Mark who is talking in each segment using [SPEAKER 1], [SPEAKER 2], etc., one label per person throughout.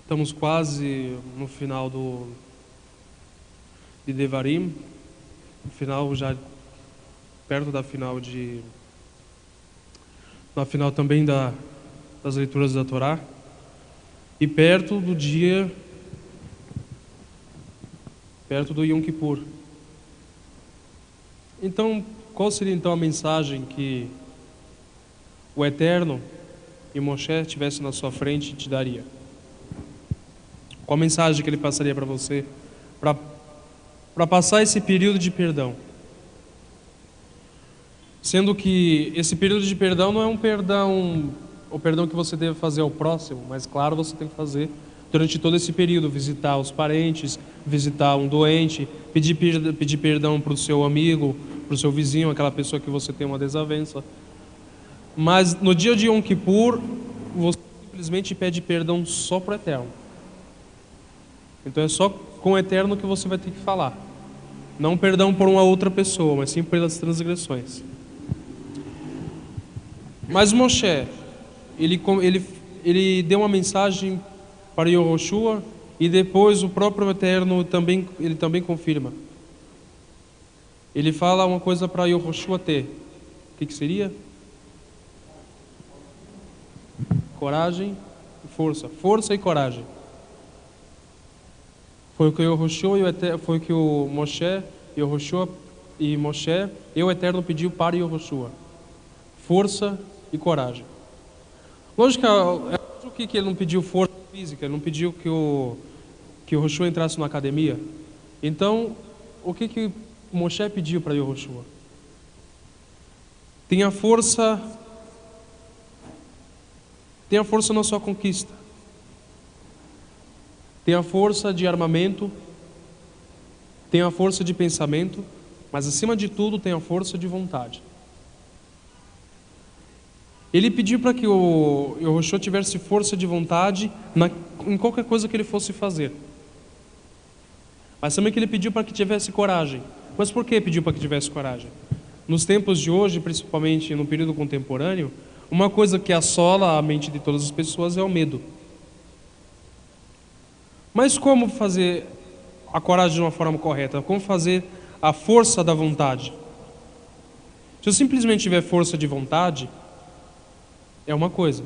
[SPEAKER 1] Estamos quase no final de Devarim, no final já perto da final na final também das leituras da Torá e perto do Yom Kippur. Então, qual seria então a mensagem que o Eterno e Moshe tivesse na sua frente e te daria? Qual a mensagem que ele passaria para você para passar esse período de perdão? Sendo que esse período de perdão não é o perdão que você deve fazer ao próximo, mas claro, você tem que fazer durante todo esse período, visitar os parentes, visitar um doente, pedir perdão para o seu amigo, para o seu vizinho, aquela pessoa que você tem uma desavença. Mas no dia de Yom Kippur, você simplesmente pede perdão só para o Eterno. Então é só com o Eterno que você vai ter que falar. Não perdão por uma outra pessoa, mas sim pelas transgressões. Mas Moshe, ele deu uma mensagem para Yehoshua e depois o próprio Eterno também confirma. Ele fala uma coisa para Yehoshua ter. O que seria? Coragem e força. Força e coragem. Foi o que o Moshe, Yehoshua e Moshe e o Eterno pediu para Yehoshua. Força e coragem. Lógico que ele não pediu força física, ele não pediu que o Yehoshua entrasse na academia. Então, o que Moshe pediu para Yehoshua? Tenha força na sua conquista. Tenha força de armamento, tenha força de pensamento, mas acima de tudo tenha força de vontade. Ele pediu para que o Yehoshua tivesse força de vontade em qualquer coisa que ele fosse fazer. Mas também que ele pediu para que tivesse coragem. Mas por que pediu para que tivesse coragem? Nos tempos de hoje, principalmente no período contemporâneo, uma coisa que assola a mente de todas as pessoas é o medo. Mas como fazer a coragem de uma forma correta? Como fazer a força da vontade? Se eu simplesmente tiver força de vontade, é uma coisa.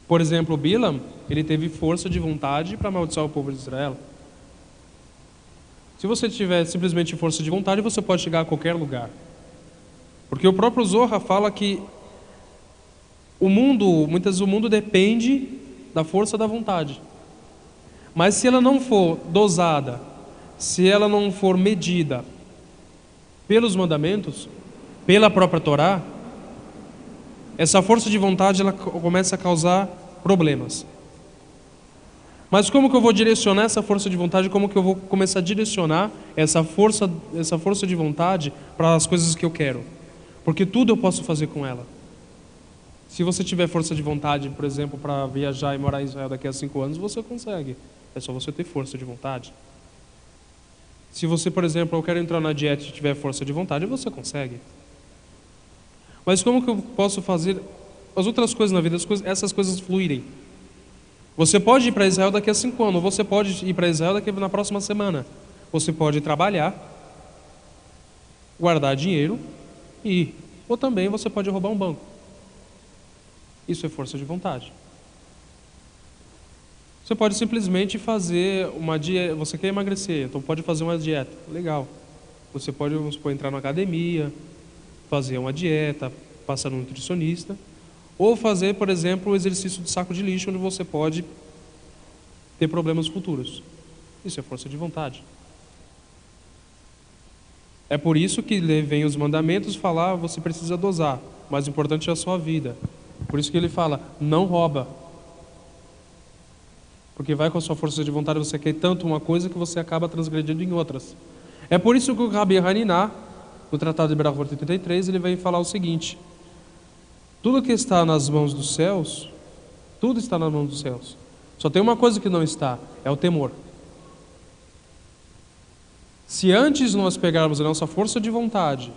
[SPEAKER 1] Por exemplo, Bilam, ele teve força de vontade para amaldiçoar o povo de Israel. Se você tiver simplesmente força de vontade, você pode chegar a qualquer lugar. Porque o próprio Zohar fala que muitas vezes o mundo depende da força da vontade. Mas se ela não for dosada, se ela não for medida pelos mandamentos, pela própria Torá, essa força de vontade ela começa a causar problemas. Mas como que eu vou direcionar essa força de vontade? Como que eu vou começar a direcionar essa força de vontade para as coisas que eu quero? Porque tudo eu posso fazer com ela. Se você tiver força de vontade, por exemplo, para viajar e morar em Israel daqui a 5 anos, você consegue. É só você ter força de vontade. Se você, por exemplo, eu quero entrar na dieta e tiver força de vontade, você consegue. Mas como que eu posso fazer as outras coisas na vida, essas coisas fluírem? Você pode ir para Israel daqui a 5 anos, ou você pode ir para Israel na próxima semana. Você pode trabalhar, guardar dinheiro e ir. Ou também você pode roubar um banco. Isso é força de vontade. Você pode simplesmente fazer uma dieta. Você quer emagrecer, então pode fazer uma dieta. Legal. Você pode, entrar na academia, fazer uma dieta, passar no nutricionista, ou fazer, por exemplo, o exercício de saco de lixo, onde você pode ter problemas futuros. Isso é força de vontade. É por isso que vem os mandamentos falar, você precisa dosar. O mais importante é a sua vida. Por isso que ele fala, não rouba. Porque vai com a sua força de vontade, você quer tanto uma coisa que você acaba transgredindo em outras. É por isso que o Rabi Haniná, no Tratado de Berachot 83, ele vem falar o seguinte: tudo que está nas mãos dos céus, tudo está nas mãos dos céus. Só tem uma coisa que não está, é o temor. Se antes nós pegarmos a nossa força de vontade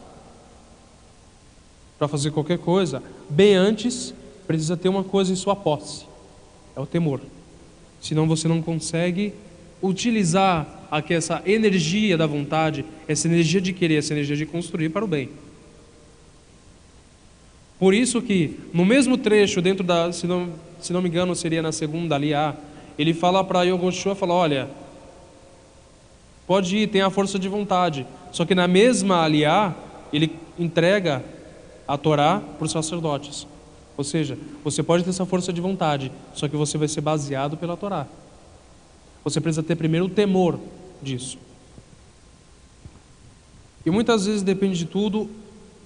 [SPEAKER 1] para fazer qualquer coisa, bem antes precisa ter uma coisa em sua posse, é o temor. Senão você não consegue utilizar essa energia da vontade, essa energia de querer, essa energia de construir para o bem. Por isso que, no mesmo trecho, dentro da, se não me engano, seria na segunda aliá, ele fala para Yogoshua, fala, olha, pode ir, tem a força de vontade. Só que na mesma aliá, ele entrega a Torá para os sacerdotes. Ou seja, você pode ter essa força de vontade, só que você vai ser baseado pela Torá. Você precisa ter primeiro o temor disso. E muitas vezes depende de tudo,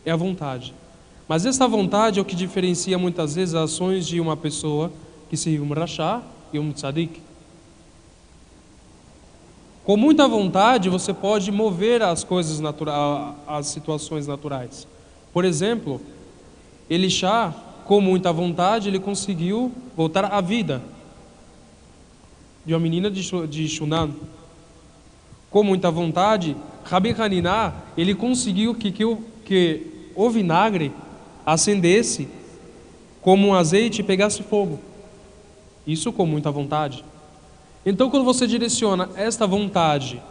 [SPEAKER 1] é a vontade. Mas essa vontade é o que diferencia muitas vezes as ações de uma pessoa que seria um rachá e um tzadik. Com muita vontade você pode mover as coisas naturais, as situações naturais. Por exemplo, Elisha, com muita vontade, ele conseguiu voltar à vida de uma menina de Shunan. Com muita vontade, Rabi Haniná, ele conseguiu que o vinagre acendesse como um azeite e pegasse fogo. Isso com muita vontade. Então, quando você direciona esta vontade,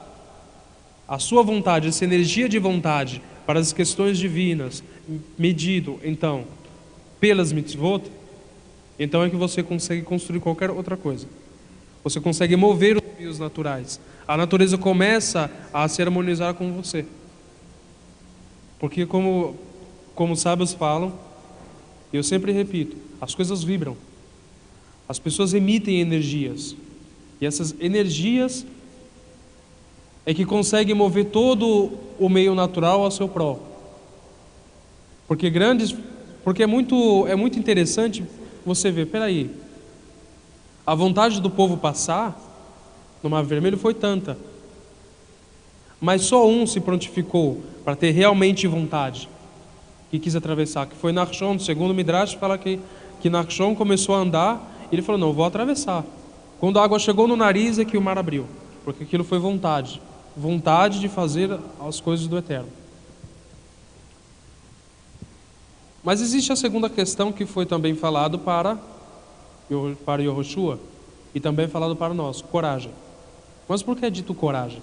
[SPEAKER 1] a sua vontade, essa energia de vontade para as questões divinas, medido, então, pelas mitzvot, então é que você consegue construir qualquer outra coisa. Você consegue mover os meios naturais. A natureza começa a se harmonizar com você. Porque como os sábios falam, eu sempre repito, as coisas vibram. As pessoas emitem energias. E essas energias é que conseguem mover todo o meio natural ao seu prol. Porque é muito interessante você ver, peraí, a vontade do povo passar no Mar Vermelho foi tanta, mas só um se prontificou para ter realmente vontade e quis atravessar, que foi Nachshon. Segundo o Midrash fala que Nachshon começou a andar e ele falou, não, vou atravessar. Quando a água chegou no nariz é que o mar abriu, porque aquilo foi vontade de fazer as coisas do Eterno. Mas existe a segunda questão que foi também falado para Yehoshua e também falado para nós, coragem. Mas por que é dito coragem?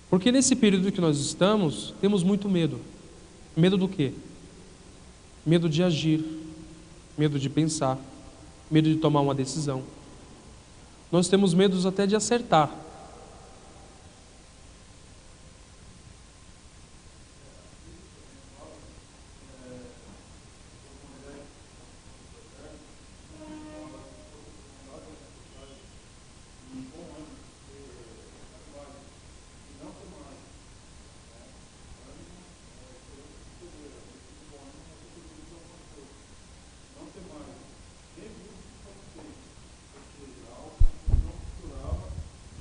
[SPEAKER 1] Porque nesse período que nós estamos, temos muito medo. Medo do quê? Medo de agir, medo de pensar, medo de tomar uma decisão. Nós temos medos até de acertar.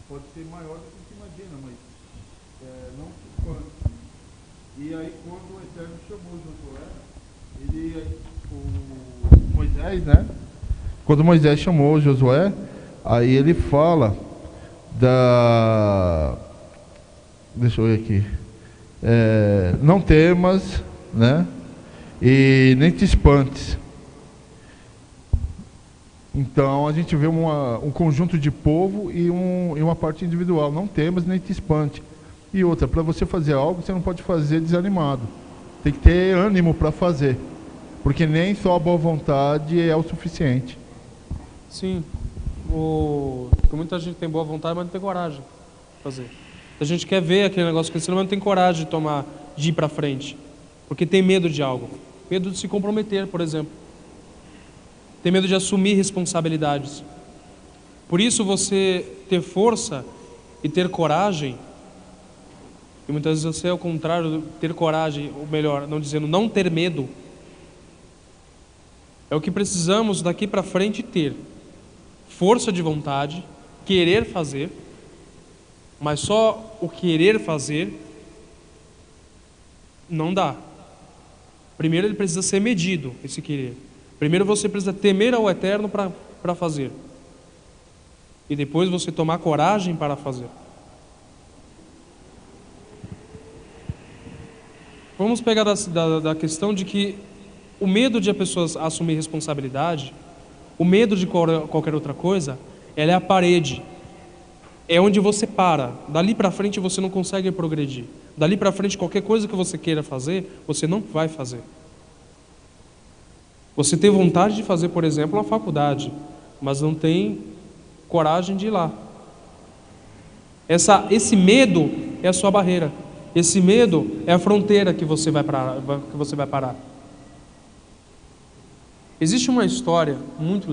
[SPEAKER 2] Pode ser maior do que se imagina, mas não se quanto. E aí quando o Eterno chamou Josué, o Moisés, né? Quando Moisés chamou Josué, aí ele fala deixa eu ver aqui. Não temas, né? E nem te espantes. Então a gente vê um conjunto de povo e uma parte individual. Não temas nem te espante. E outra, para você fazer algo, você não pode fazer desanimado. Tem que ter ânimo para fazer. Porque nem só a boa vontade é o suficiente.
[SPEAKER 1] Sim. Porque muita gente tem boa vontade, mas não tem coragem de fazer. A gente quer ver aquele negócio crescendo, mas não tem coragem de ir para frente. Porque tem medo de algo. Medo de se comprometer, por exemplo. Tem medo de assumir responsabilidades. Por isso você ter força e ter coragem, e muitas vezes você é o contrário, ter coragem, ou melhor, não dizendo não ter medo, é o que precisamos daqui para frente ter. Força de vontade, querer fazer, mas só o querer fazer não dá. Primeiro ele precisa ser medido, esse querer. Primeiro você precisa temer ao Eterno para fazer. E depois você tomar coragem para fazer. Vamos pegar da questão de que o medo de a pessoa assumir responsabilidade O medo de qualquer outra coisa, ela é a parede. É onde você para. Dali para frente você não consegue progredir. Dali para frente qualquer coisa que você queira fazer, você não vai fazer. Você tem vontade de fazer, por exemplo, uma faculdade, mas não tem coragem de ir lá. Esse medo é a sua barreira. Esse medo é a fronteira que você vai parar. Existe uma história muito legal.